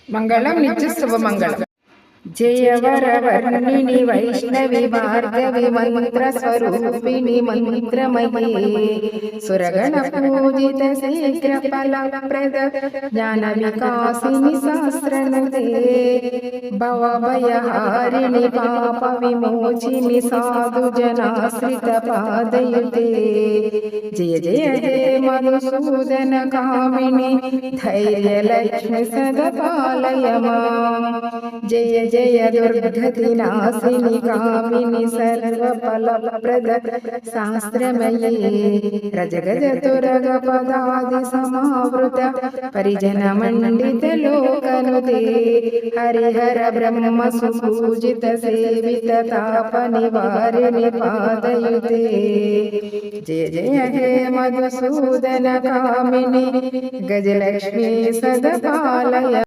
మంగళం నిత్యశుభమంగళం. జయవరవర్ణిని వైష్ణవి భార్గవి మంత్రస్వరూపిణి మంత్రమయే సురగణ పూజిత శీఘ్ర ఫలప్రద జ్ఞాన వికాసిని సహస్రనుతే భవభయహారిణి పాప విమోచిని సాధు జనాశ్రిత పాదయుతే జయ జయ హే మధుసూదన కామిని ధైర్యలక్ష్మి సదపాలయ మాం. జయ జయ దుర్గతి నాశిని కామిని సర్వఫలప్రద శాస్త్రమయే రజగజ తురగ పదాది సమావృత పరిజన మండిత లోకనుతే హరిహర బ్రహ్మ సుపూజిత సేవిత తాప నివారిణి పాదయుతే జయ జయ హే మధుసూదన కామిని గజలక్ష్మి సదపాలయ